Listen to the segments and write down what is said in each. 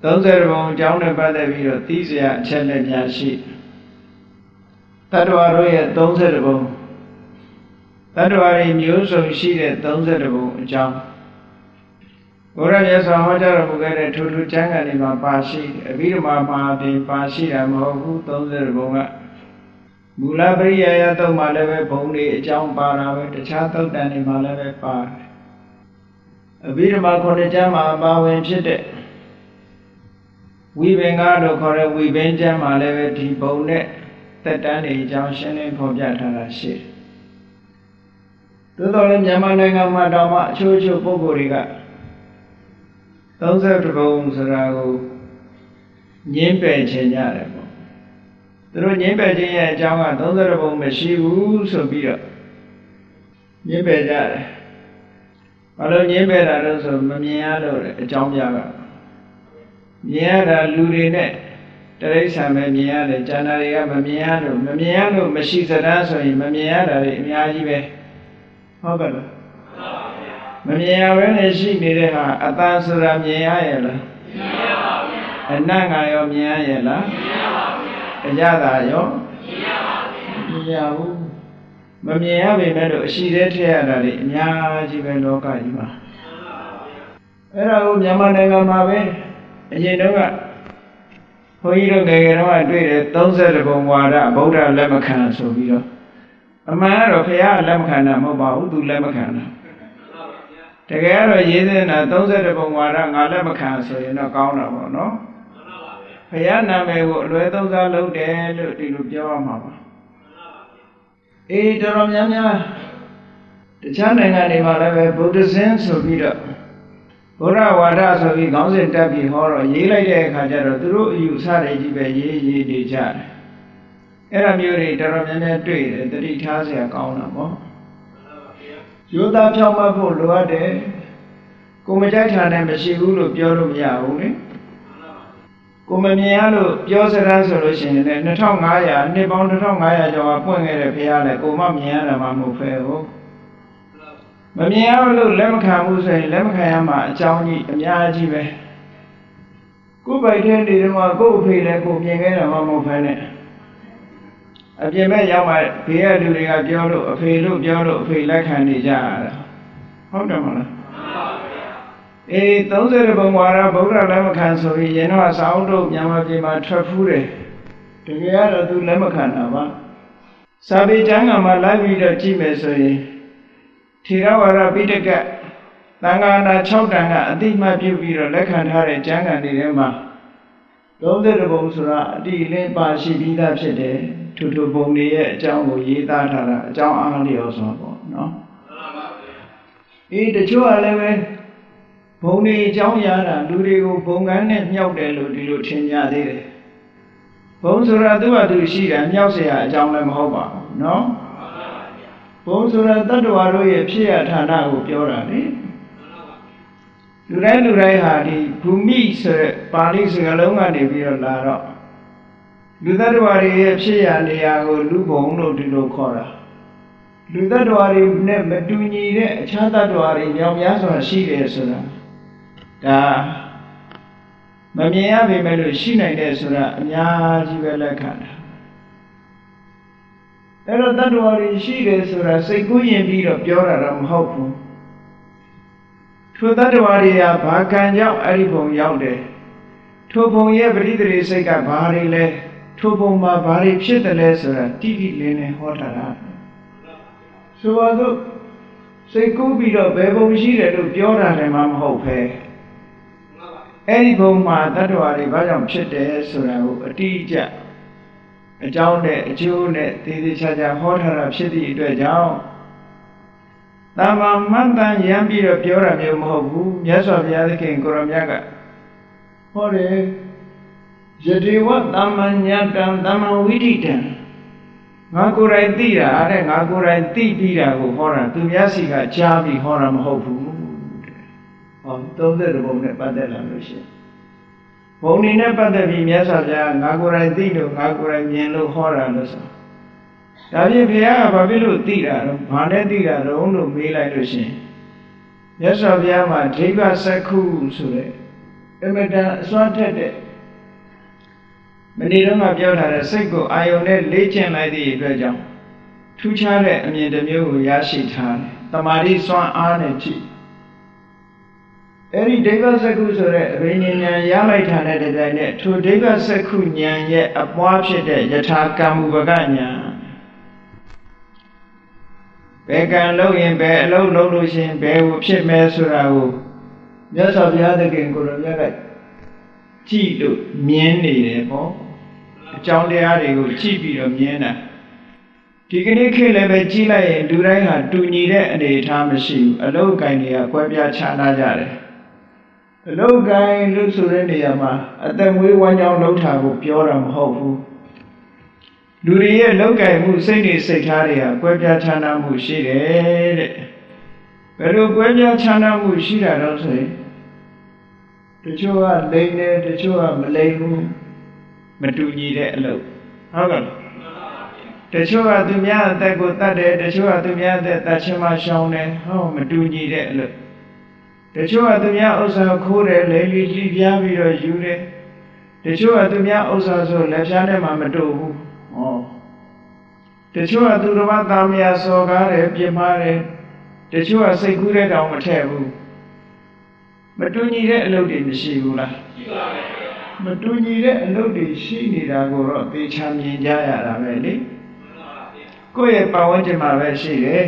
30 ဘုံအကြောင်းနဲ့ပတ်သက်ပြီးတော့သိစရာအချက်လက်များရှိတတ္တဝါတို့ရဲ့30 ဘုံတတ္တဝါတွေမျိုးစုံရှိတဲ့30 ဘုံအကြောင်းဘုရားမြတ်စွာဟောကြားတော်မူခဲ့တဲ့ထူးထူးကျမ်းဂန်တွေမှာပါရှိအဘိဓမ္မာမှာတင်ပါရှိတာမဟုတ်ဘူး30 ဘုံကမူလပရိယာယသုတ်မှာလည်းပဲဘုံတွေအကြောင်းပါတာပဲတခြားသုတ်တန်တွေမှာလည်းပဲပါတယ်အဘိဓမ္မာ9 ကျမ်းမှာပါဝင်ဖြစ်တဲ့ဝိပင်္ဂလို့ခေါ်တဲ့ဝိပင်ကျမ်းမှာလည်းပဲဒီဘုံနဲ့သက်တမ်းတွေအကြောင်းရှင်းလင်းဖော်ပြထားတာရှိတယ်သို့တော်လည်းမြန်မာနိုင်ငံမှာတောင်မှအချို့ပုဂ္ဂိုလ်တွေက30 ဘုံဆိုတာကိုညှင်းပယ်ခြင်းရတယ်ပေါ့သူတို့ညှင်းပယ်ခြင်းရဲ့အကြောင်းက30 ဘုံမရှိဘူးဆိုပြီးတော့ညှင်းပယ်ကြတယ်ဘာလို့ညှင်းပယ်တာလဲဆိုမမြင်ရလို့အကြောင်းပြတာမြင်ရတာလူတွေနဲ့တရိစ္ဆာန်ပဲမြင်ရတယ်ကျန်တာတွေကမမြင်ရလို့မရှိစတာဆိုရင်မမြင်ရတာတွေအများကြီးပဲဟုတ်ကဲ့လားမမြင်ရဘဲနဲ့ရှိနေတဲ့ဟာအတန်ဆိုတာမြင်ရရဲ့လားမြင်ရပါဘူးအနတ်ငါရောမြင်ရရဲ့လားမြင်ရပါဘူးအရသာရောမြင်ရပါဘူးမြင်ရဘူးမမြင်ရပေမဲ့လို့အရှိတဲ့ထည့်ရတာတွေအများကြီးပဲလောကကြီးမှာအဲ့ဒါကိုမြန်မာနိုင်ငံမှာပဲအရင်တော့ကဘုန်းကြီးတို့ငယ်ငယ်တော့တွေ့တယ်30 ဘုံဝါဒဗုဒ္ဓလက်မခံဆိုပြီးတော့အမှန်ကတော့ဘုရားလက်မခံတာမဟုတ်ပါဘူးသူလက်မခံတာတကယ်တော့ရေးနေတာ30 ဘုံဝါဒငါလက်မခံဆိုရင်တော့ကောင်းတာပေါ့နော်ဘုရားနာမည်ကိုအလွဲသုံးစားလုပ်တယ်လို့ဒီလိုပြောရမှာပါအေးတော်တော်များများတခြားနိုင်ငံတွေမှာလည်းပဲဗုဒ္ဓဇင်းဆိုပြီးတော့ဘုရားဝါဒဆိုပြီးခေါင်းစဉ်တက်ပြီးဟောတော့ရေးလိုက်တဲ့အခါကျတော့သူတို့အယူဆတွေကြီးပဲရေးနေကြတယ်အဲ့ဒါမျိုးတွေတော်တော်များများတွေ့တယ်တတိထားเสียကောင်းတာပေါ့ရိုးသားဖြောင့်မတ်ဖို့လိုအပ်တယ်ကိုမကြိုက်တာနဲ့မရှိဘူးလို့ပြောလို့မရဘူးလေကိုမမြင်ရလို့ပြောစကားဆိုလို့ရှိရင်လည်း2500နှစ်ပေါင်း2500ကျော်ကပွင့်ခဲ့တဲ့ဘုရားလည်းကိုမမြင်ရတာမှမဟုတ်ပဲဟုတ်မမြင်ရလို့လက်မခံဘူးဆိုရင်လက်မခံရမှာအကြောင်းကြီးအများကြီးပဲကိုယ်ပိုက်တဲ့နေတော့ကိုယ်အဖေလည်းကိုမြင်ခဲ့တာမှမဟုတ်ဘဲနဲ့အပြင်မဲ့ရောက်မှဘေးကလူတွေကပြောလို့အဖေလို့ပြောလို့အဖေလက်ခံနေကြရတာဟုတ်တယ်မလားမှန်ပါဗျာအေး30 ဘုံဝါဒဗုဒ္ဓလက်မခံဆိုပြီးရင်တော့စာအုပ်တို့မြန်မာပြည်မှာထွက်ဖူးတယ်တကယ်ကတော့သူလက်မခံတာပါစာပေကျမ်းကမှလိုက်ပြီးတော့ကြည့်မယ်ဆိုရင်ထေရဝါဒပိဋကသံဃာနာ6 တန်ကအတိမတ်ပြုပြီးတော့လက်ခံထားတဲ့ကျမ်းဂန်တွေထဲမှာ30 ဘုံဆိုတာအတိအလင်းပါရှိပြီးသားဖြစ်တယ်ထူထူဘုံတွေရဲ့အကြောင်းကိုရေးသားထားတာအကြောင်းအားလျော်စွာပေါ့နော်အေးတချို့ကလည်းပဲဘုံတွေအကြောင်းရတာလူတွေကိုဘုံကန်းနဲ့မြောက်တယ်လို့ဒီလိုထင်ကြသေးတယ်ဘုံဆိုတာသူ့ဟာသူရှိတာမြောက်เสียအကြောင်းလည်းမဟုတ်ပါဘူးနော်ဘုံဆိုတာတတ္တဝါတို့ရဲ့ဖြစ်ရဌာနကိုပြောတာလေလူတိုင်းဟာဒီဘူမိဆိုတဲ့ပါဠိစကားလုံးကနေပြီးတော့လာတော့လူတ attva တွေရဲ့ဖြစ်ရနေရာကိုလူဘုံလို့ဒီလိုခေါ်တာလူတ attva တွေနဲ့မတူညီတဲ့အခြားတ attva တွေမြောင်များစွာရှိတယ်ဆိုတာဒါမမြင်ရပေမဲ့လို့ရှိနိုင်တယ်ဆိုတာအများကြီးပဲလက်ခံတာအဲ့တော့တ attva တွေရှိတယ်ဆိုတာစိတ်ကူးရင်ပြီးတော့ပြောတာတော့မဟုတ်ဘူးထိုတ attva တွေကဘာကံကြောင့်အဲ့ဒီဘုံရောက်တယ်ထိုဘုံရဲ့ပရိသေစိတ်ကဘာတွေလဲထိုဘုံမှာဘာတွေဖြစ်တယ်လဲဆိုတာတိတိလင်းလင်းဟောထားတာဆိုပါစို့စိတ်ကူးပြီးတော့ဘယ်ဘုံရှိတယ်လို့ပြောတာလည်းမဟုတ်ပဲအဲ့ဒီဘုံမှာတ attva တွေဘာကြောင့်ဖြစ်တယ်ဆိုတာကိုအတိအကျအကြောင်းနဲ့အကျိုးနဲ့သေသေးချာချာဟောထားတာဖြစ်သည့်အတွက်ကြောင့်တာမန်မှန်တန်ရမ်းပြီးတော့ပြောတာမျိုးမဟုတ်ဘူးမြတ်စွာဘုရားသခင်ကိုရောမြတ်ကဟောတယ်ယတိဝသမ္မညတံသမ္မဝိဒိတံငါကိုယ်တိုင်သိတာတဲ့ငါကိုယ်တိုင်သိပြီးတာကိုဟောတာသူများစီကကြားပြီးဟောတာမဟုတ်ဘူးတဲ့ဟော30 ဘုံနဲ့ပတ်သက်လာလို့ရှိရင်ဘုံနေနဲ့ပတ်သက်ပြီးမြတ်စွာဘုရားငါကိုယ်တိုင်သိလို့ငါကိုယ်တိုင်မြင်လို့ဟောတာလို့ဆိုဒါဖြင့်ဘုရားကဘာဖြစ်လို့သိတာတော့ဘာနဲ့သိတာတော့လို့မေးလိုက်လို့ရှိရင်မြတ်စွာဘုရားမှာဒိဗ္ဗစက္ခုဆိုတဲ့ အမတန်အစွမ်းထက်တဲ့မနေ့တုန်းကပြောထားတဲ့စိတ်ကိုအာယုန်နဲ့လေ့ကျင့်လိုက်သည့်အတွက်ကြောင့်ထူးခြားတဲ့အမြင်တစ်မျိုးကိုရရှိထားတယ်။တမာတိစွမ်းအားနဲ့ကြည့်အဲ့ဒီဒိဗ္ဗစက္ခုဆိုတဲ့အဘိညာဉ်ဉာဏ်ရလိုက်တာနဲ့တပြိုင်နက်ထိုဒိဗ္ဗစက္ခုဉာဏ်ရဲ့အပွားဖြစ်တဲ့ယထာကမ္မုပကဉာဏ်ဘယ်ကံလုပ်ရင်ဘယ်အလုပ်လုပ်လို့ရှိရင်ဘယ်ကိုဖြစ်မယ်ဆိုတာကိုမြတ်စွာဘုရားသခင်ကိုယ်တော်မြတ်ကကြည့်လို့မြင်နေတယ်ပေါ့အကြောင်းတရားတွေကိုကြည့်ပြီးတော့မြင်တာဒီကနေ့ခေတ်လည်းပဲကြည့်လိုက်ရင်လူတိုင်းဟာတူညီတဲ့အနေအထားမရှိဘူးအလုတ်ကိုင်းတွေကကွဲပြားခြားနားကြတယ်အလုတ်ကိုင်းလို့ဆိုတဲ့နေရာမှာအသက်မွေးဝမ်းကြောင်းလှုပ်တာကိုပြောတာမဟုတ်ဘူးလူတွေရဲ့လုတ်ကိုင်းမှုစိတ်တွေစိတ်ထားတွေကကွဲပြားခြားနားမှုရှိတယ်တဲ့ဘယ်လိုကွဲပြားခြားနားမှုရှိတာတော့ဆိုရင်တချို့ကလိမ့်တယ်တချို့ကမလိမ့်ဘူးမတူညီတဲ့အလုပ်ဟုတ်ကဲ့တချို့ကသူများအသက်ကိုတတ်တယ်တချို့ကသူများအသက်တတ်ချင်းမှရှောင်တယ်ဟောမတူညီတဲ့အလုပ်တချို့ကသူများဥစ္စာခိုးတယ်လေလီကြီးပြားပြီးတော့ယူတယ်တချို့ကသူများဥစ္စာဆိုလက်ဖြားနဲ့မှမတူဘူးဟောတချို့ကသူတစ်ပါးသားမယားစော်ကားတယ်ပြစ်မှားတယ်တချို့ကစိတ်ကူးတဲ့တောင်မထည့်ဘူးမတူညီတဲ့အလုပ်တွေမရှိဘူးလားရှိပါဘူးမတူညီတဲ့အလုပ်တွေရှိနေတာကိုတော့သေချာမြင်ကြရတာပဲလေကိုယ့်ရဲ့ပတ်ဝန်းကျင်မှာပဲရှိတယ်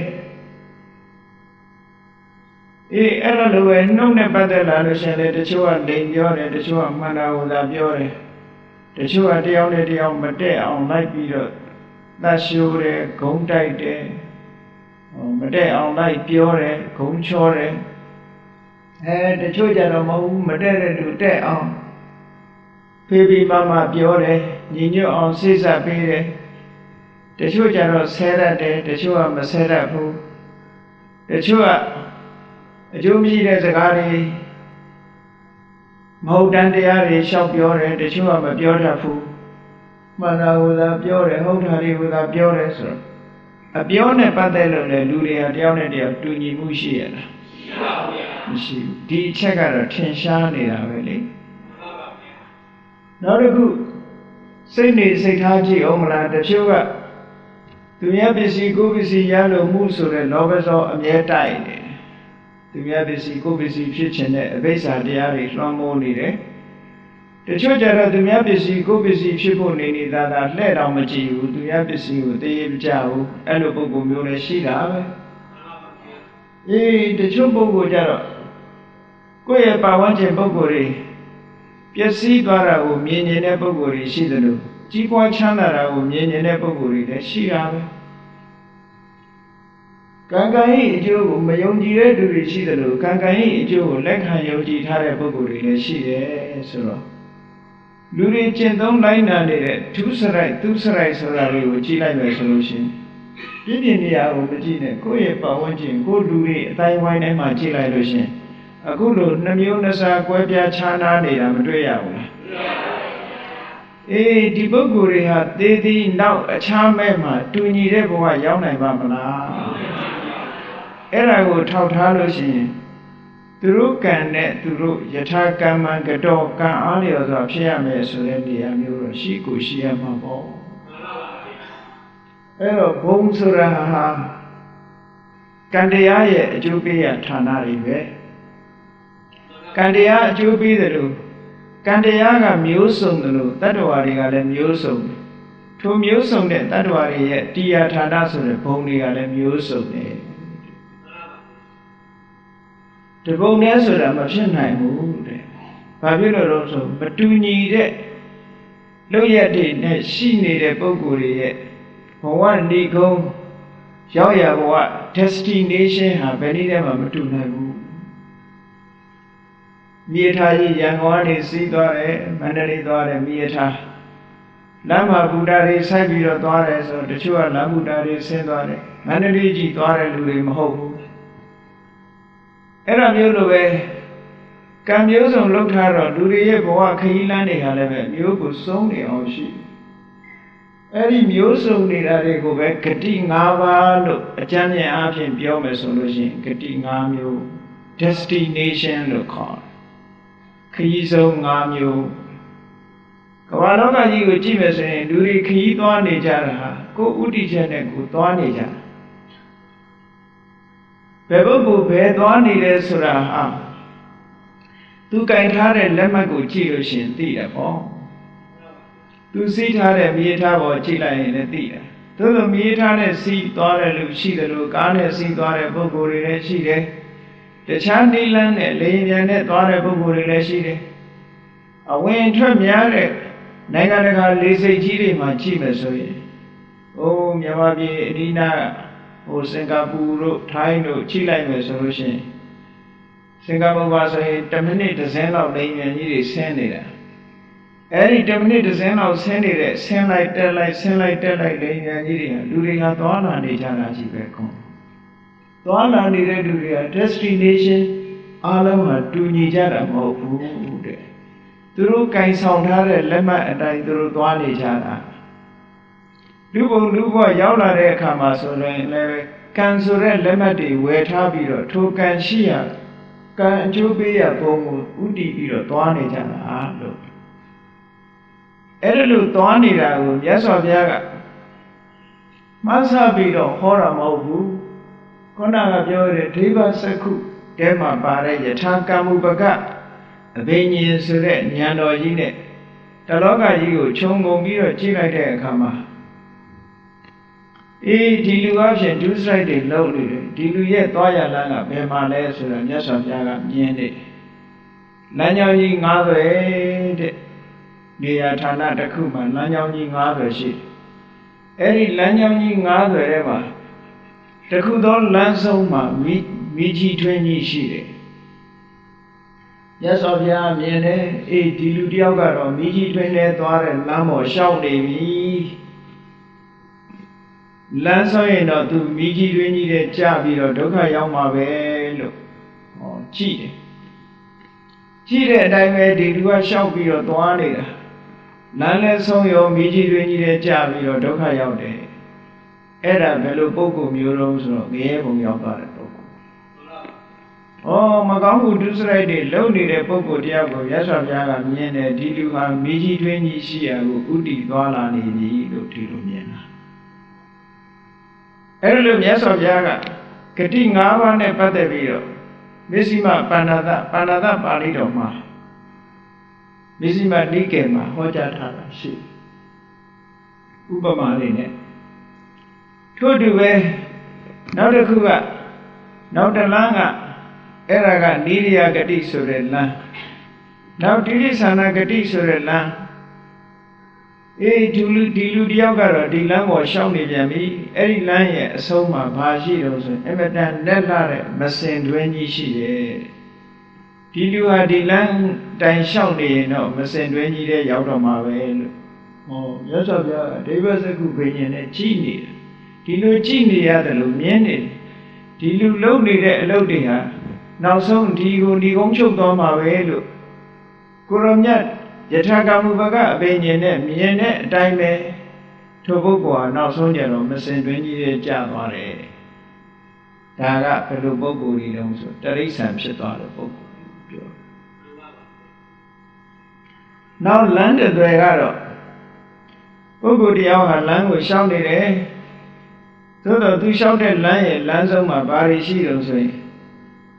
အေးအဲ့လိုပဲနှုတ်နဲ့ပတ်သက်လာလို့ရှိရင်လေတချို့ကလိန်ပြောတယ်တချို့ကမှန်တာကိုသာပြောတယ်တချို့ကတယောက်နဲ့တယောက်မတည့်အောင်လိုက်ပြီးတော့သတ်ရှိုးတယ်ဂုံးတိုက်တယ်မတည့်အောင်လိုက်ပြောတယ်ဂုံးချောတယ်တချို့ကြတော့မဟုတ်ဘူးမတည့်တဲ့လူတဲ့အောင်ဖေးပြီးမှပြောတယ်ညီညွတ်အောင်စိတ်ဆက်ပေးတယ်တချို့ကြတော့ဆဲတတ်တယ်တချို့ကမဆဲတတ်ဘူးတချို့ကအကျိုးမရှိတဲ့စကားတွေမဟုတ်တန်တရားတွေရှောက်ပြောတယ်တချို့ကမပြောတတ်ဘူးမှန်တာကိုသာပြောတယ်ဟုတ်တာတွေကိုသာပြောတယ်ဆိုတော့အပြောနဲ့ပတ်သက်လို့လေလူတွေကတယောက်နဲ့တယောက်တူညီမှုရှိရလားရှိပါဘူးမရှိဘူးဒီအချက်ကတော့ထင်ရှားနေတာပဲလေနောက်တစ်ခုစိတ်နေစိတ်ထားကြည့်အောင်မလားတချို့ကသူများပစ္စည်းကိုယ်ပစ္စည်းရလို့မှုဆိုတဲ့လောဘဇောအမြဲတိုက်နေတယ်သူများပစ္စည်းကိုယ်ပစ္စည်းဖြစ်ခြင်းနဲ့အဘိဓါတရားတွေလွှမ်းမိုးနေတယ်တချို့ကြတော့သူများပစ္စည်းကိုယ်ပစ္စည်းဖြစ်ဖို့နေနေတာလှဲ့တော်မကြည့်ဘူးသူများပစ္စည်းကိုတည်ရကြဘူးအဲ့လိုပုံမျိုးမျိုးလည်းရှိတာပဲအေးတချို့ပုဂ္ဂိုလ်ကြတော့ကိုယ့်ရဲ့ပါဝန်းကျင်ပုဂ္ဂိုလ်တွေပျက်စီးသွားတာကိုမြင်နေတဲ့ပုဂ္ဂိုလ်တွေရှိတယ်လို့ကြီးပွားချမ်းသာတာကိုမြင်နေတဲ့ပုဂ္ဂိုလ်တွေလည်းရှိတာပဲကံကံ၏အကျိုးကိုမယုံကြည်တဲ့သူတွေရှိတယ်လို့ကံကံ၏အကျိုးကိုလက်ခံယုံကြည်ထားတဲ့ပုဂ္ဂိုလ်တွေလည်းရှိတယ်ဆိုတော့လူတွေကျင့်သုံးလိုက်နာနေတဲ့သူစရိုက်ဆိုတာတွေကိုကြည့်လိုက်မယ်ဆိုလို့ရှိရင်ပြည့်ပြည့်နေရာကိုမကြည့်နဲ့ကိုယ့်ရဲ့ပတ်ဝန်းကျင်ကိုလူတွေအတိုင်းဝိုင်းတိုင်းမှာကြည့်လိုက်လို့ရှိရင်အခုလိုနှမျိုးနှစားကွဲပြားခြားနားနေတာမတွေ့ရဘူးလားအေးဒီပုဂ္ဂိုလ်တွေဟာသေသည်နောက်အခြားမဲ့မှာတူညီတဲ့ဘဝရောက်နိုင်ပါမလားအဲ့ဒါကိုထောက်ထားလို့ရှိရင်သူတို့ကံနဲ့သူတို့ယထာကမ္မံကတော်ကံအားလျော်စွာဖြစ်ရမယ်ဆိုတဲ့နေရာမျိုးတော့ရှိကိုရှိရမှာပေါ့အဲ့တော့ဘုံဆိုတာဟာကံတရားရဲ့အကျိုးပေးရဌာနတွေပဲကံတရားအကျိုးပေးတယ်လို့ကံတရားကမျိုးစုံတယ်လို့တတ္တဝါတွေကလည်းမျိုးစုံတယ်ထိုမျိုးစုံတဲ့တတ္တဝါတွေရဲ့တရားဌာနဆိုတဲ့ဘုံတွေကလည်းမျိုးစုံတယ်ဒီဘုံနဲ့ဆိုတာမဖြစ်နိုင်ဘူးတဲ့ဘာဖြစ်လို့လဲဆိုမတူညီတဲ့လောက်ရတဲ့နဲ့ရှိနေတဲ့ပုဂ္ဂိုလ်တွေရဲ့ဘဝနေကုန်းရောက်ရဘဝ destination ဟာဘယ်နည်းနဲ့မှမတူနိုင်ဘူးမြေထားကြီးရန်ကုန်ကနေစီးသွားတယ်မန္တလေးသွားတယ်မြေထားလမ်းမှာဘူတာတွေဆိုက်ပြီးတော့သွားတယ်ဆိုတချို့ကလမ်းဘူတာတွေဆင်းသွားတယ်မန္တလေးကြီးသွားတဲ့လူတွေမဟုတ်ဘူးအဲ့ဒါမျိုးလိုပဲကံမျိုးစုံလောက်ထားတော့လူတွေရဲ့ဘဝခရီးလမ်းတွေဟာလည်းပဲမျိုးကိုစုံနေအောင်ရှိအဲ့ဒီမျိုးစုံနေတာတွေကိုပဲဂတိ၅ပါးလို့အကျမ်းမြင်အားဖြင့်ပြောမယ်ဆိုလို့ရှိရင်ဂတိ၅မျိုး destination လို့ခေါ်တယ် ခရီးဆုံး၅မျိုးကမ္ဘာလောကကြီးကိုကြည့်မယ်ဆိုရင်လူတွေခရီးသွားနေကြတာဟာကိုယ်ဥတည်ချက်နဲ့ကိုယ်သွားနေကြတာဘယ်ပုဂ္ဂိုလ်ဘယ်သွားနေတယ်ဆိုတာဟာသူကင်ထားတဲ့လက်မှတ်ကိုကြည့်လို့ရှိရင်သိတယ်ပေါ့သူစီးထားတဲ့မြေထားပေါ်ကြည့်လိုက်ရင်လည်းသိတယ်သို့သောမြေထားနဲ့စီးသွားတဲ့လူရှိတယ်လို့ကားနဲ့စီးသွားတဲ့ပုဂ္ဂိုလ်တွေလည်းရှိတယ်တခြားနိလန်းနဲ့လေယာဉ်ပြန်နဲ့သွားတဲ့ပုဂ္ဂိုလ်တွေလည်းရှိတယ်အဝင်ထွက်များတဲ့နိုင်ငံတကာလေဆိပ်ကြီးတွေမှာကြည့်မယ်ဆိုရင်မြန်မာပြည်အဒီနာစင်ကာပူတို့ထိုင်းတို့ကြည့်လိုက်မယ်ဆိုလို့ရှိရင်စင်ကာပူမှာဆိုရင်10မိနစ်တစ်စင်းလောက်လေယာဉ်ကြီးတွေဆင်းနေတာအဲ့ဒီ10မိနစ်တစ်စင်းလောက်ဆင်းနေတဲ့ဆင်းလိုက်တက်လိုက်ဆင်းလိုက်တက်လိုက်လေယာဉ်ကြီးတွေလူတွေကသွားလာနေကြတာရှိပဲကွန်သွားလာနေတဲ့လူတွေက destination အားလုံးဟာတူညီကြတာမဟုတ်ဘူးတဲ့သူတို့ကင်ဆောင်ထားတဲ့လက်မှတ်အတိုင်းသူတို့သွားနေကြတာလူဘုံလူဘဝရောက်လာတဲ့အခါမှာဆိုရင်လည်းကံဆိုတဲ့လက်မှတ်တွေဝယ်ထားပြီးတော့ထိုကံရှိရကံအကျိုးပေးရပုံကိုဥတည်ပြီးတော့သွားနေကြတာလို့အဲ့ဒါလို့သွားနေတာကိုမြတ်စွာဘုရားကမဆပြီးတော့ဟောတာမဟုတ်ဘူးခုနကပြောတဲ့ဒိဗ္ဗစက္ခုတဲမှာပါတဲ့ယထာကမ္မုပကအဘိညာဉ်ဆိုတဲ့ဉာဏ်တော်ကြီးနဲ့တလောကကြီးကိုခြုံငုံပြီးတော့ကြည့်လိုက်တဲ့အခါမှာဒီလူအဖြစ်ဒုစရိုက်တွေလုံးနေတယ်ဒီလူရဲ့သွားရလမ်းကဘယ်မှာလဲဆိုတော့မြတ်စွာဘုရားကမြင်နေလမ်းကြောင်းကြီး90တဲ့နေရာဌာနတစ်ခုမှာလမ်းကြောင်းကြီး90ရှိအဲ့ဒီလမ်းကြောင်းကြီး90ထဲမှာတခုသောလမ်းဆုံးမှာမိကြီးထွင်းကြီးရှိတယ်မြတ်စွာဘုရားမြင်တယ်ဒီလူတယောက်ကတော့မိကြီးထွင်းထဲသွားတဲ့လမ်းပေါ်ရှောက်နေပြီလမ်းဆုံးရင်တော့သူမိကြီးတွင်ကြီးတဲ့ကြပြီးတော့ဒုက္ခရောက်မှာပဲလို့ကြည့်တယ်ကြည့်တဲ့အတိုင်းပဲဒီလူကရှောက်ပြီးတော့သွားနေတာလမ်းလဲဆုံးရောမိကြီးတွင်ကြီးတဲ့ကြပြီးတော့ဒုက္ခရောက်တယ်အဲ့ဒါဘယ်လိုပုဂ္ဂိုလ်မျိုးတုံးဆိုတော့ငရဲဘုံရောက်သွားတဲ့ပုဂ္ဂိုလ်မကောင်းမှုဒုစရိုက်တွေလုံနေတဲ့ပုဂ္ဂိုလ်တယောက်ကိုမြတ်စွာဘုရားကမြင်တယ်ဒီလူဟာမိကြီးတွင်ကြီးရှိရာကိုဥတည်သွားလာနေပြီလို့ဒီလိုမြင်တာအဲ့လိုမြတ်စွာဘုရားကဂတိ5ပါးနဲ့ပတ်သက်ပြီးတော့မစ္စည်းမပါဏာသပါဠိတော်မှာမစ္စည်းမနိကေမှာဟောကြားထားတာရှိဥပမာလေးနဲ့ထို့တူပဲနောက်တစ်ခုကနောက်တစ်လမ်းကအဲ့ဒါကနိရိယဂတိဆိုတဲ့လမ်းနောက်တိရိစ္ဆာနဂတိဆိုတဲ့လမ်းဒီလူတယောက်ကတော့ဒီလမ်းပေါ်ရှောင်းနေပြန်ပြီအဲ့ဒီလမ်းရဲ့အဆုံးမှာဘာရှိတော့ဆိုအမတန်လက်လာတဲ့မစင်တွင်းကြီးရှိတယ်ဒီလူဟာဒီလမ်းတိုင်ရှောင်းနေရင်တော့မစင်တွင်းကြီးတဲ့ရောက်တော့မှာပဲလို့မြတ်စွာဘုရားဒိဗ္ဗစက္ခုဘိညာဉ်နဲ့ကြည်နေတယ်ဒီလိုကြည်နေရတယ်လို့မြင်နေတယ်ဒီလူလုံနေတဲ့အလုပ်တွေဟာနောက်ဆုံးဒီကိုဏီကုန်းချုပ်သွားမှာပဲလို့ကိုရောမြတ်ယထာကမ္မုပကအဘိညာဉ်နဲ့မြင်တဲ့အတိုင်းပဲထိုပုဂ္ဂိုလ်ဟာနောက်ဆုံးကြတော့မစင်တွင်းကြီးရဲ့ကြာသွားတယ်ဒါကဘယ်လိုပုဂ္ဂိုလ်ကြီးတုံးဆိုတရိစ္ဆာန်ဖြစ်သွားတဲ့ပုဂ္ဂိုလ်ပြောနောက်လမ်းတွေကတော့ပုဂ္ဂိုလ်တရားဟာလမ်းကိုရှောက်နေတယ်သို့တော့သူရှောက်တဲ့လမ်းရဲ့လမ်းဆုံးမှာဘာတွေရှိတုံးဆိုရင်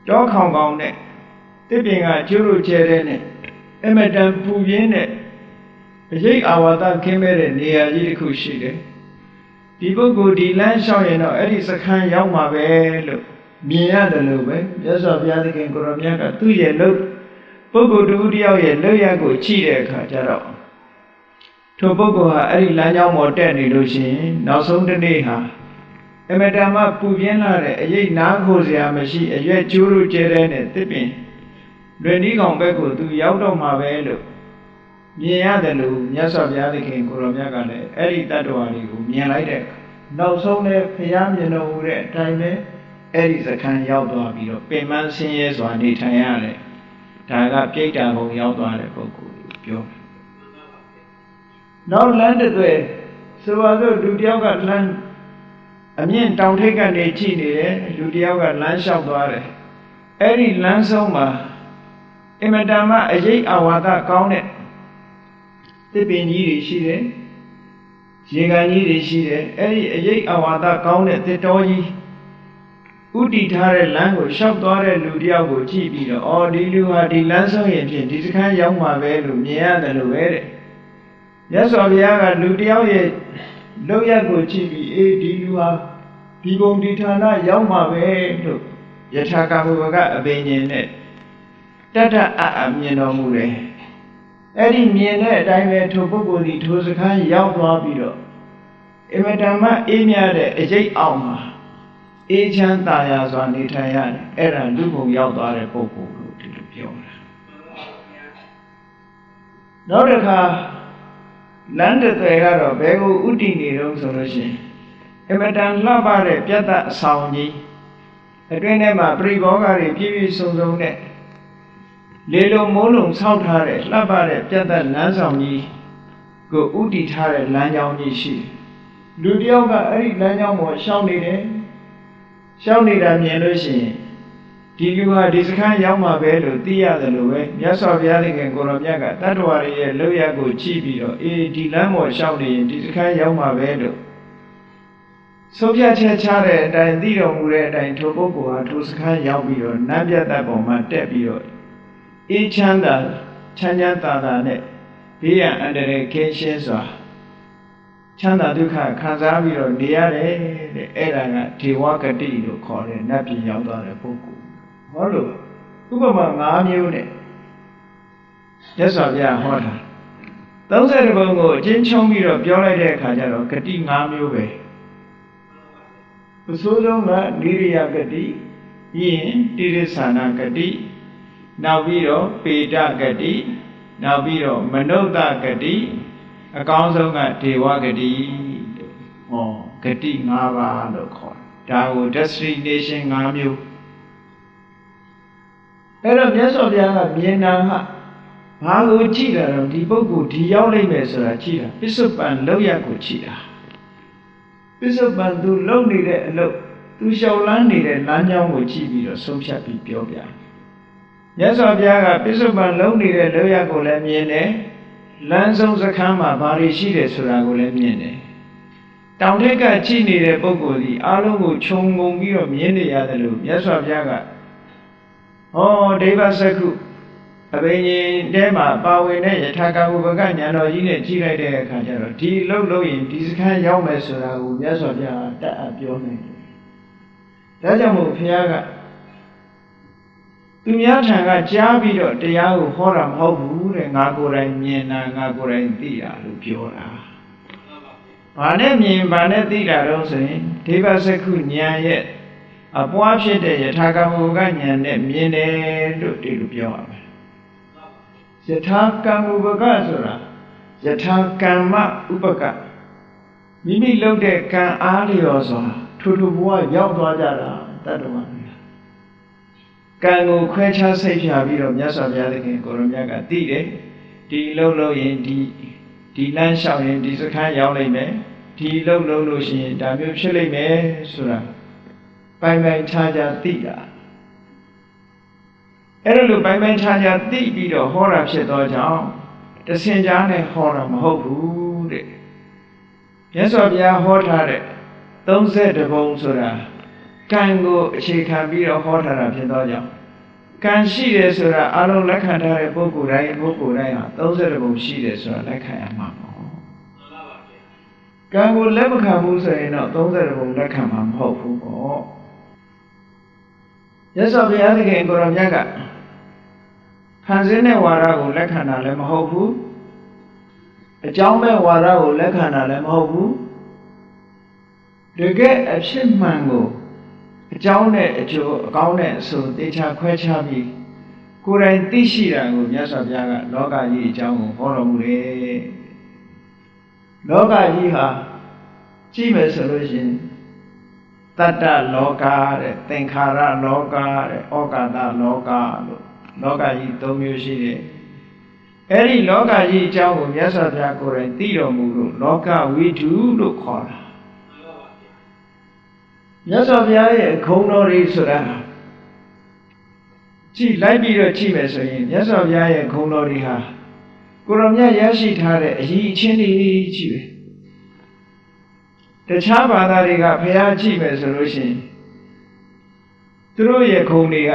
တောခေါင်ခေါင်နဲ့တစ်ပင်ကကျိုးလို့ကျဲတဲ့နဲ့အမတန်ပူပြင်းတဲ့အရေးအာဝါဒခင်းမဲ့တဲ့နေရာကြီးတစ်ခုရှိတယ်ဒီပုဂ္ဂိုလ်ဒီလမ်းလျှောက်ရင်တော့အဲ့ဒီစခန်းရောက်မှာပဲလို့မြင်ရတယ်လို့ပဲမြတ်စွာဘုရားသခင်ကိုရောမြတ်ကသူ့ရဲ့လို့ပုဂ္ဂိုလ်တူတယောက်ရဲ့လောက်ရကိုကြည့်တဲ့အခါကျတော့ထိုပုဂ္ဂိုလ်ဟာအဲ့ဒီလမ်းကြောင်းပေါ်တက်နေလို့ရှိရင်နောက်ဆုံးတစ်နေ့ဟာအမတန်မှပူပြင်းလာတဲ့အရေးနားခိုစရာမရှိအရွက်ကျိုးလို့ကျဲတဲ့နဲ့တစ်ပင်လွင်ဒီကောင်ဘက်ကိုသူရောက်တော့မှာပဲလို့မြင်ရတယ်လို့မြတ်စွာဘုရားသခင်ကိုရောမြတ်ကလည်းအဲ့ဒီတတ္တဝါတွေကိုမြင်လိုက်တဲ့နောက်ဆုံးလည်းဘုရားမြင်တော်မူတဲ့အတိုင်းပဲအဲ့ဒီစခန်းရောက်သွားပြီးတော့ပင်မဆင်းရဲစွာနေထိုင်ရတယ်ဒါကပြိတ္တာဘုံရောက်သွားတဲ့ပုဂ္ဂိုလ်ကိုပြောနောက်လမ်းတွေဆိုပါစို့လူတယောက်ကလမ်းအမြင့်တောင်ထိပ်ကနေကြည့်နေတယ်လူတယောက်ကလမ်းလျှောက်သွားတယ်အဲ့ဒီလမ်းဆုံးမှာ အမတန်မှအရေးအဝါဒကောင်းတဲ့သစ်ပင်ကြီးတွေရှိတယ်ရေကန်ကြီးတွေရှိတယ်အဲ့ဒီအရေးအဝါဒကောင်းတဲ့သစ်တော်ကြီးဥတီထားတဲ့လမ်းကိုရှောက်သွားတဲ့လူတယောက်ကိုကြည့်ပြီးတော့အော်ဒီလူဟာဒီလမ်းဆုံးရင်ဖြင့်ဒီစခန်းရောက်မှာပဲလို့မြင်ရတယ်လို့ပဲတဲ့မြတ်စွာဘုရားကလူတယောက်ရဲ့လောက်ရကိုကြည့်ပြီးအေးဒီလူဟာဒီဘုံဒီဌာနရောက်မှာပဲလို့ယထာကမူပကအဘိညာဉ်နဲ့တတ္တအမြင်တော်မူတယ်အဲ့ဒီမြင်တဲ့အတိုင်းပဲထိုပုဂ္ဂိုလ်ဒီထိုစခန်းရောက်သွားပြီးတော့အမတန်မှအေးမြတဲ့အရေးအောင်မှာအေးချမ်းသာယာစွာနေထိုင်ရတယ်အဲ့ဒါလူဘုံရောက်သွားတဲ့ပုဂ္ဂိုလ်လို့ဒီလိုပြောတာနောက်တစ်ခါလမ်းတစ်သွယ်ကတော့ဘယ်ကိုဥတည်နေတော့ဆိုလို့ရှိရင်အမတန်လှပတဲ့ပြတ်သက်အဆောင်ကြီးအတွင်းထဲမှာပရိဘောဂတွေပြည့်ပြည့်စုံစုံနဲ့လေလုံးမိုးလုံးဆောက်ထားတဲ့လှပတဲ့ပြတ်သက်လမ်းဆောင်ကြီးကိုဥတည်ထားတဲ့လမ်းကြောင်းကြီးရှိလူတယောက်ကအဲ့ဒီလမ်းကြောင်းပေါ်ရှောင်းနေတယ်ရှောင်းနေတာမြင်လို့ရှိရင်ဒီလူဟာဒီစခန်းရောက်မှာပဲလို့သိရတယ်လို့ပဲမြတ်စွာဘုရားသခင်ကိုရောမြတ်ကတတ္တဝါတွေရဲ့လောက်ရကိုကြည့်ပြီးတော့အေးဒီလမ်းပေါ်ရှောင်းနေရင်ဒီစခန်းရောက်မှာပဲလို့ဆုံးဖြတ်ချက်ချတဲ့အတိုင်းသိတော်မူတဲ့အတိုင်းထိုပုဂ္ဂိုလ်ဟာထိုစခန်းရောက်ပြီးတော့နတ်ပြတ်သက်ပေါ်မှာတက်ပြီးတော့အေးချမ်းသာချမ်းချမ်းသာသာနဲ့ဘေးရန်အန္တရာယ်ကင်းရှင်းစွာချမ်းသာဒုက္ခခံစားပြီးတော့နေရတယ်တဲ့အဲ့ဒါကဒေဝဂတိလို့ခေါ်တဲ့နတ်ပြည်ရောက်သွားတဲ့ပုဂ္ဂိုလ်ဟောလို့ဥပမာ၅မျိုးနဲ့မြတ်စွာဘုရားဟောတာ30ဘုံကိုအချင်းချုံပြီးတော့ပြောလိုက်တဲ့အခါကျတော့ဂတိ5မျိုးပဲအစိုးဆုံးကနိရိယဂတိပြီးရင်တိရစ္ဆာနဂတိနောက်ပြီးတော့ပေတဂတိနောက်ပြီးတော့မနုဿဂတိအကောင်းဆုံးကဒေဝဂတိဟောဂတိ5ပါးလို့ခေါ်တာဒါကို destination 5မျိုးအဲ့တော့မြတ်စွာဘုရားကမြင်တာဟာဘာကိုကြည့်တာတော့ဒီပုဂ္ဂိုလ်ဒီရောက်လိမ့်မယ်ဆိုတာကြည့်တာပစ္စုပန်လောက်ရကိုကြည့်တာပစ္စုပန်သူလုံနေတဲ့အလုပ်သူလျှောက်လန်းနေတဲ့လမ်းကြောင်းကိုကြည့်ပြီးတော့ဆုံးဖြတ်ပြီးပြောပြမြတ်စွာဘုရားကပစ္စုပန်လုံနေတဲ့လောက်ရကိုလည်းမြင်တယ်လမ်းဆုံးစခန်းမှာဘာတွေရှိတယ်ဆိုတာကိုလည်းမြင်တယ်တောင်ထိပ်ကကြည့်နေတဲ့ပုဂ္ဂိုလ်ဒီအားလုံးကိုခြုံငုံပြီးတော့မြင်နေရတယ်လို့မြတ်စွာဘုရားကဟောဒိဗ္ဗစက္ခုအဘိညာဉ်ထဲမှာပါဝင်တဲ့ယထာကဝုပကဉာဏ်တော်ကြီးနဲ့ကြည့်လိုက်တဲ့အခါကျတော့ဒီလှုပ်လို့ရင်ဒီစခန်းရောက်မယ်ဆိုတာကိုမြတ်စွာဘုရားတတ်အပ်ပြောနိုင်တယ်ဒါကြောင့်မို့ဘုရားကသူများထံကကြားပြီးတော့တရားကိုဟောတာမဟုတ်ဘူးတဲ့ငါကိုယ်တိုင်မြင်တာငါကိုယ်တိုင်သိတာလို့ပြောတာဘာနဲ့မြင်ဘာနဲ့သိတာတော့ဆိုရင်ဒိဗ္ဗစက္ခုဉာဏ်ရဲ့အပွားဖြစ်တဲ့ယထာကမုကဉာဏ်နဲ့မြင်တယ်လို့ဒီလိုပြောရမယ်ယထာကမ္မဥပကဆိုတာယထာကမ္မဥပကမိမိလုပ်တဲ့ကံအားလျော်စွာထိုဘဝရောက်သွားကြတာတတ္တဝါကံကိုခွဲခြားစိတ်ဖြာပြီးတော့မြတ်စွာဘုရားသခင်ကိုရောမြတ်ကသိတယ်ဒီလှုပ်လို့ရင်ဒီလမ်းလျှောက်ရင်ဒီစခန်းရောက်လိမ့်မယ်ဒီလှုပ်လို့ရှိရင်ဒါမျိုးဖြစ်လိမ့်မယ်ဆိုတာပိုင်ပိုင်ခြားခြားသိတာအဲ့လိုပိုင်ပိုင်ခြားခြားသိပြီးတော့ဟောတာဖြစ်သောကြောင့်တဆင်ကြားနဲ့ဟောတာမဟုတ်ဘူးတဲ့မြတ်စွာဘုရားဟောထားတဲ့32ဘုံဆိုတာကံကိုအခြေခံပြီးတော့ဟောထားတာဖြစ်သောကြောင့်ကံရှိတယ်ဆိုတာအလုံးလက်ခံထားတဲ့ပုဂ္ဂိုလ်တိုင်းဟာ32ဘုံရှိတယ်ဆိုတာလက်ခံရမှာပေါ့ကံကိုလက်မခံဘူးဆိုရင်တော့32ဘုံလက်ခံမှာမဟုတ်ဘူးပေါ့မြတ်စွာဘုရားသခင်ကိုရောမြတ်ကဖန်ဆင်းတဲ့ဝါဒကိုလက်ခံတာလည်းမဟုတ်ဘူးအကြောင်းမဲ့ဝါဒကိုလက်ခံတာလည်းမဟုတ်ဘူးတကယ်အဖြစ်မှန်ကိုအကြောင်းနဲ့အကျိုးအကောင်းနဲ့အဆိုးသေချာခွဲခြားပြီးကိုယ်တိုင်သိရှိတာကိုမြတ်စွာဘုရားကလောကကြီးအကြောင်းကိုဟောတော်မူတယ်လောကကြီးဟာကြည့်မယ်ဆိုလို့ရှိရင်တတ္တလောကတဲ့သင်္ခါရလောကတဲ့ဩကာသလောကလို့လောကကြီး၃မျိုးရှိတယ်အဲ့ဒီလောကကြီးအကြောင်းကိုမြတ်စွာဘုရားကိုယ်တိုင်သိတော်မူလို့လောကဝိတုလို့ခေါ်တာမြတ်စွာဘုရားရဲ့ဂုဏ်တော်တွေဆိုတာ ကြည့်လိုက်ပြီးတော့ကြည့်မယ်ဆိုရင်မြတ်စွာဘုရားရဲ့ဂုဏ်တော်တွေဟာကိုရောမြတ်ရရှိထားတဲ့အရေးအချင်းတွေကြီးပဲတခြားဘာသာတွေကဘုရားကြည့်မယ်ဆိုလို့ရှိရင်သူတို့ရဲ့ဂုဏ်တွေက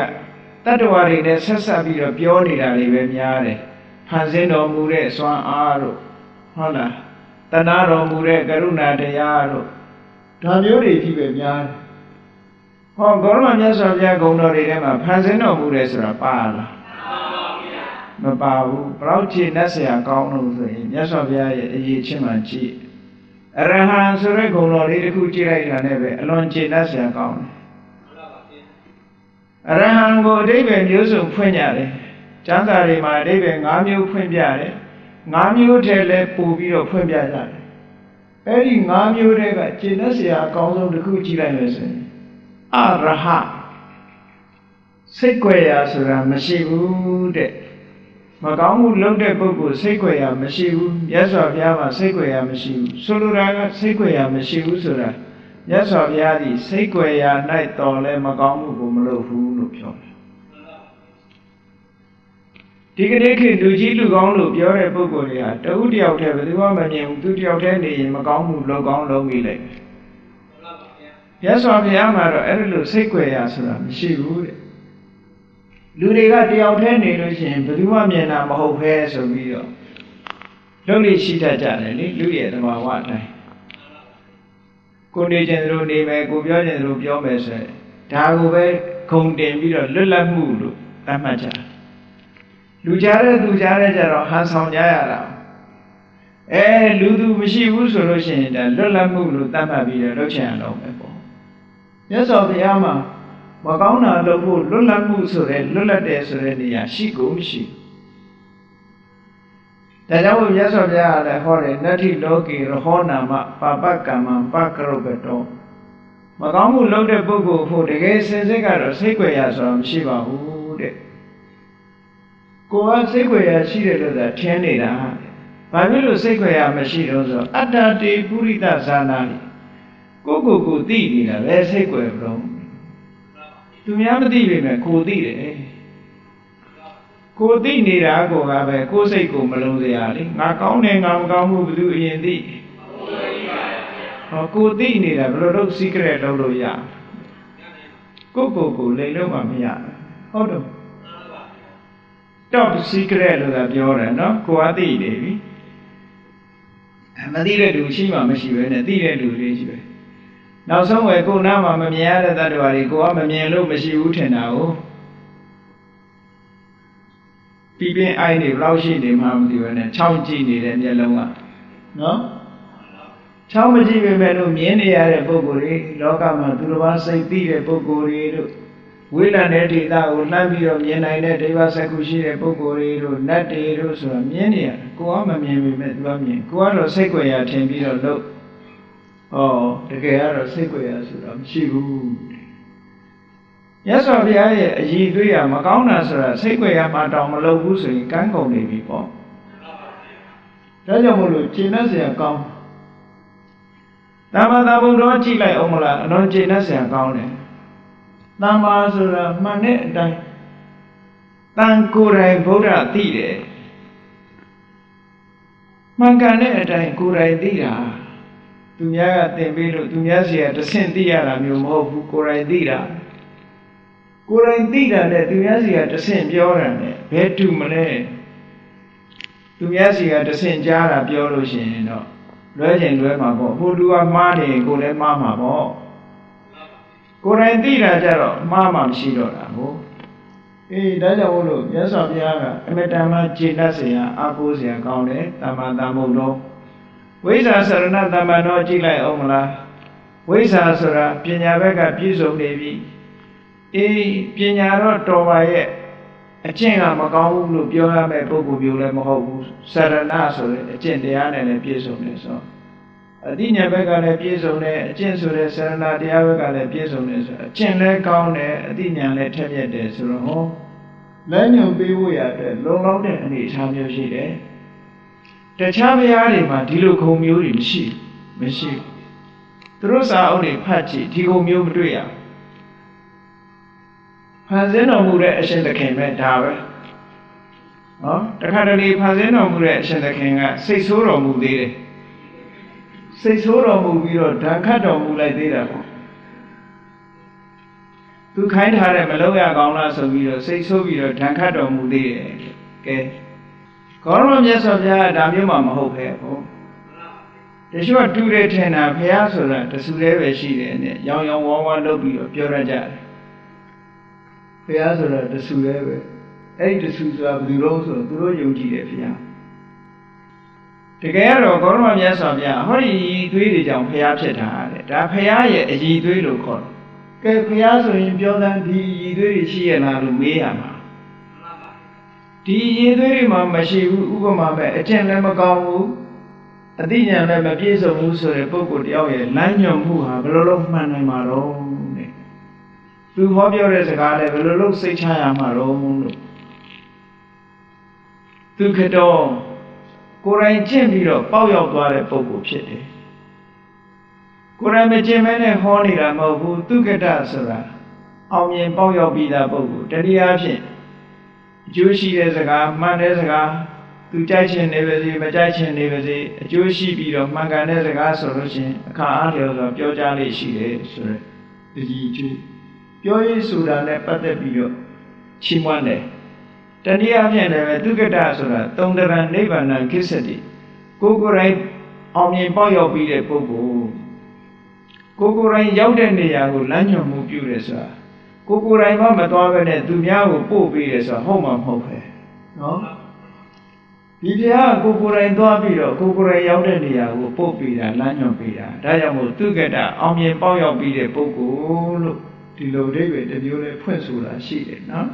တတ္တဝါတွေနဲ့ဆက်ဆက်ပြီးတော့ပြောနေတာတွေပဲများတယ်ဖန်ဆင်းတော်မူတဲ့စွမ်းအားတို့ဟုတ်လားတဏှာတော်မူတဲ့ကရုဏာတရားတို့ဒါမျိုးတွေကြီးပဲများတယ်ဟောဂေါရမမြတ်စွာဘုရားဂုဏ်တော်တွေထဲမှာဖန်ဆင်းတော်မူတယ်ဆိုတာပါလားမပါဘူးဘလောက်ခြေနဲ့ဆရာကောင်းလို့ဆိုရင်မြတ်စွာဘုရားရဲ့အရေးချင်းမှကြည့်အရဟံဆိုတဲ့ဂုဏ်တော်လေးတစ်ခုကြည့်လိုက်တာနဲ့ပဲအလွန်ခြေနဲ့ဆရာကောင်းတယ်အရဟံကိုအဓိပ္ပာယ်မျိုးစုံဖွင့်ကြတယ်ကျမ်းစာတွေမှာအဓိပ္ပာယ်၅မျိုးဖွင့်ပြတယ်၅မျိုးထဲလဲပို့ပြီးတော့ဖွင့်ပြကြတယ်အဲ့ဒီ၅မျိုးထဲကခြေနဲ့ဆရာအကောင်းဆုံးတစ်ခုကြည့်လိုက်လို့ဆိုရင်အရဟစိတ်ကြွယ်ရာဆိုတာမရှိဘူးတဲ့မကောင်းမှုလုပ်တဲ့ပုဂ္ဂိုလ်စိတ်ကြွယ်ရာမရှိဘူးမြတ်စွာဘုရားမှာစိတ်ကြွယ်ရာမရှိဘူးဆိုလိုတာကစိတ်ကြွယ်ရာမရှိဘူးဆိုတာမြတ်စွာဘုရားသည်စိတ်ကြွယ်ရာ၌တော်လဲမကောင်းမှုကိုမလုပ်ဘူးလို့ပြောတယ်ဒီကနေ့ခေတ်လူကြီးလူကောင်းလို့ပြောတဲ့ပုဂ္ဂိုလ်တွေကတဦးတယောက်တည်းဘယ်သူမှမမြင်ဘူးသူတယောက်တည်းနေရင်မကောင်းမှုလုပ်ကောင်းလုပ်မိလိုက်မြတ်စွာဘုရားမှာတော့အဲ့လိုစိတ်ကြွယ်ရာဆိုတာမရှိဘူးတဲ့လူတွေကတယောက်တည်းနေလို့ရှိရင်ဘယ်သူမှမြင်တာမဟုတ်ပဲဆိုပြီးတော့လုပ်လို့ရှိတတ်ကြတယ်လေလူရဲ့သဘာဝအတိုင်းကိုနေခြင်းတို့နေမယ်ကိုပြောခြင်းတို့ပြောမယ်ဆိုရင်ဒါကိုပဲခုံတင်ပြီးတော့လွတ်လပ်မှုလို့သတ်မှတ်ကြလူကြားတဲ့သူကြားတဲ့ကြတော့ဟန်ဆောင်ကြရတာလူသူမရှိဘူးဆိုလို့ရှိရင်ဒါလွတ်လပ်မှုလို့သတ်မှတ်ပြီးတော့လုပ်ချင်ရတော့မယ်ပေါ့မြတ်စွာဘုရားမှာမကောင်းတာလုပ်ဖို့လွတ်လပ်မှုဆိုတဲ့လွတ်လပ်တယ်ဆိုတဲ့နေရာရှိကိုမရှိဒါကြောင့်မြတ်စွာဘုရားကလည်းဟောတယ်နတ္ထိလောကေရဟောနာမပါပကမ္မပကရုပ္ပတောမကောင်းမှုလုပ်တဲ့ပုဂ္ဂိုလ်ဖို့တကယ်စင်စစ်ကတော့စိတ်ကြွယ်ရာဆိုတာမရှိပါဘူးတဲ့ကိုယ်ကစိတ်ကြွယ်ရာရှိတယ်လို့သာထင်နေတာဘာဖြစ်လို့စိတ်ကြွယ်ရာမရှိတော့ဆိုအတ္တတေပုရိသဇာနာကိုသိနေတာပဲစိတ်ကြွယ်ပြုံးသူများမသိပေမဲ့ကိုသိတယ်ကိုသိနေတာကိုကပဲကိုစိတ်ကိုမလုံးစရာလေငါကောင်းတယ်ငါမကောင်းဘူးဘယ်သူအရင်သိကိုသိနေတာဘယ်လိုလုပ် secret လုပ်လို့ရကိုလိမ်လို့မှမရဟုတ်တော့ top secret လို့သာပြောတယ်နော်ကိုကသိနေပြီမသိတဲ့လူရှိမှမရှိပဲနဲ့သိတဲ့လူတွေရှိပဲနောက်ဆုံးဝယ်ကိုနားမှာမမြင်ရတဲ့တ attva တွေကိုကမမြင်လို့မရှိဘူးထင်တာကိုပြီးပြင်းအိုင်းနေဘယ်လောက်ရှိနေမှမသိဘူးနဲ့ချောင်းကြည့်နေတဲ့မျက်လုံးကနော်ချောင်းမကြည့်ပေမဲ့လို့မြင်နေရတဲ့ပုဂ္ဂိုလ်တွေလောကမှာသူတစ်ပါးစိတ်သိတဲ့ပုဂ္ဂိုလ်တွေတို့ဝိလံတဲ့ဒေသကိုလှမ်းပြီးတော့မြင်နိုင်တဲ့ဒိဗ္ဗစက္ခုရှိတဲ့ပုဂ္ဂိုလ်တွေတို့နတ်တွေတို့ဆိုတာမြင်နေရတယ်ကိုကမမြင်ပေမဲ့သူကမြင်ကိုကတော့စိတ်ကြွယ်ရာထင်ပြီးတော့လို့တကယ်ကတော့စိတ်ကြွယ်ရာဆိုတာမရှိဘူးမြတ်စွာဘုရားရဲ့အည်သွေးရမကောင်းတာဆိုတာစိတ်ကြွယ်ရာမှတောင်မလုပ်ဘူးဆိုရင်ကန်းကုန်နေပြီပေါ့ဒါကြောင့်မို့လို့ခြေနဲ့ဆရာကောင်းသမ္မာသမ္ဗုဒ္ဓောကြည့်လိုက်အောင်မလားအလွန်ခြေနဲ့ဆရာကောင်းတယ်သမ္မာဆိုတာမှန်တဲ့အတိုင်းတန်ကိုယ်တိုင်ဗုဒ္ဓသိတယ်မှန်ကန်တဲ့အတိုင်းကိုယ်တိုင်သိတာသူများကသင်ပေးလို့သူများစီကတဆင့်သိရတာမျိုးမဟုတ်ဘူးကိုယ်တိုင်သိတာကိုယ်တိုင်သိတာနဲ့သူများစီကတဆင့်ပြောတာနဲ့ဘယ်တူမလဲသူများစီကတဆင့်ကြားတာပြောလို့ရှိရင်တော့လွဲချင်လွဲမှာပေါ့ဟိုလူကမှားနေရင်ကိုယ်လည်းမှားမှာပေါ့ကိုယ်တိုင်သိတာကြတော့မှားမှမရှိတော့တာကိုဒါကြောင့်မို့လို့မြတ်စွာဘုရားကအမတန်မှခြေတတ်เสียအားကိုးเสียကောင်းတယ်သမ္မာသမ္ဗုဒ္ဓောဝိဇ္ဇာစရဏသမ္မာတော်ကြည့်လိုက်အောင်မလားဝိဇ္ဇာဆိုတာပညာဘက်ကပြည့်စုံနေပြီပညာတော့တော်ပါရဲ့အကျင့်ကမကောင်းဘူးလို့ပြောရမယ့်ပုဂ္ဂိုလ်မျိုးလည်းမဟုတ်ဘူးစရဏဆိုတဲ့အကျင့်တရားနဲ့လည်းပြည့်စုံနေဆိုအတိညာဘက်ကလည်းပြည့်စုံတယ်အကျင့်ဆိုတဲ့စရဏတရားဘက်ကလည်းပြည့်စုံတယ်ဆိုအကျင့်လည်းကောင်းတယ်အတိညာလည်းထက်မြက်တယ်ဆိုတော့လမ်းညွန်ပေးဖို့ရတဲ့လုံလောက်တဲ့အနေအထားမျိုးရှိတယ်တခြားဘုရားတွေမှာဒီလိုဂုဏ်မျိုးတွေမရှိသူတို့စာအုပ်တွေဖတ်ကြည့်ဒီဂုဏ်မျိုးမတွေ့ရဘ န်ဆင်းတော်မူတဲ့အရှင်သခင်ပဲဒါပဲနော်တခါတလေဖန်ဆင်းတော်မူတဲ့အရှင်သခင်ကစိတ်ဆိုးတော်မူသေးတယ်စိတ်ဆိုးတော်မူပြီးတော့ဓာတ်ခတ်တော်မူလိုက်သေးတာပေါ့သူခိုင်းထားတဲ့မလုပ်ရကောင်းလားဆိုပြီးတော့စိတ်ဆိုးပြီးတော့ဓာတ်ခတ်တော်မူသေးတယ်ကဲကောရမမြတ်စွာဘုရားဒါမျိုးမှမဟုတ်ပဲပေါ့တချို့ကတူတယ်ထင်တာဘုရားဆိုတာတဆူလေးပဲရှိတယ်နဲ့ရောင်ရောင်ဝါးဝါးလုပ်ပြီးတော့ပြောရကြတယ်ဘုရားဆိုတာတဆူလေးပဲအဲ့ဒီတဆူဆိုတာဘယ်သူလို့ဆိုတော့သူတို့ယုံကြည်တယ်ဘုရားတကယ်တော့ကောရမမြတ်စွာဘုရားဟောဒီရည်သွေးတွေကြောင့်ဘုရားဖြစ်တာတဲ့ဒါဘုရားရဲ့အရည်သွေးလို့ခေါ်တယ်ကဲဘုရားဆိုရင်ပြောတဲ့ဒီရည်သွေးတွေရှိရလားလို့မေးရမှာဒီရည်သွေးတွေမှာမရှိဘူးဥပမာပဲအကျင့်လည်းမကောင်းဘူးအသိဉာဏ်လည်းမပြည့်စုံဘူးဆိုတဲ့ပုဂ္ဂိုလ်တယောက်ရဲ့လမ်းညွှန်မှုဟာဘယ်လိုလုပ်မှန်နိုင်မှာတော့တဲ့သူဟောပြောတဲ့စကားလည်းဘယ်လိုလုပ်စိတ်ချရမှာတော့လို့သူကတော့ကိုယ်တိုင်ကျင့်ပြီးတော့ပေါက်ရောက်သွားတဲ့ပုဂ္ဂိုလ်ဖြစ်တယ်ကိုယ်တိုင်မကျင့်မဲနဲ့ဟောနေတာမဟုတ်ဘူးသူကတဆိုတာအောင်မြင်ပေါက်ရောက်ပြီးသားပုဂ္ဂိုလ်တတိယအဖြစ်အကျိုးရှိတဲ့စကားမှန်တဲ့စကားသူကြိုက်ချင်နေပါစေမကြိုက်ချင်နေပါစေအကျိုးရှိပြီးတော့မှန်ကန်တဲ့စကားဆိုလို့ရှိရင်အခါအားလျော်စွာပြောကြားလေးရှိတယ်ဆိုရယ်ဒီကျိုးပြောရေးဆိုတာနဲ့ပတ်သက်ပြီးတော့ချီးမွမ်းတယ်တတိယအဖြစ်လည်းပဲသူကတဆိုတာသုံးတရံနိဗ္ဗာန်ကိစ္စတိကိုယ်ကိုယ်တိုင်အောင်မြင်ပေါက်ရောက်ပြီးတဲ့ပုဂ္ဂိုလ်ကိုယ်ကိုယ်တိုင်ရောက်တဲ့နေရာကိုလမ်းညွှန်မှုပြုတယ်ဆိုတာကိုယ်ကိုယ်တိုင်မှမသွားဘဲနဲ့သူများကိုပို့ပေးတယ်ဆိုတာဟုတ်မှာမဟုတ်ပဲနော်ဒီဘုရားကိုယ်ကိုယ်တိုင်သွားပြီးတော့ကိုယ်ကိုယ်တိုင်ရောက်တဲ့နေရာကိုပို့ပေးတာလမ်းညွှန်ပေးတာဒါကြောင့်မို့သူကတအောင်မြင်ပေါက်ရောက်ပြီးတဲ့ပုဂ္ဂိုလ်လို့ဒီလိုလေးပဲတစ်မျိုးလေးဖွင့်ဆိုတာရှိတယ်နော်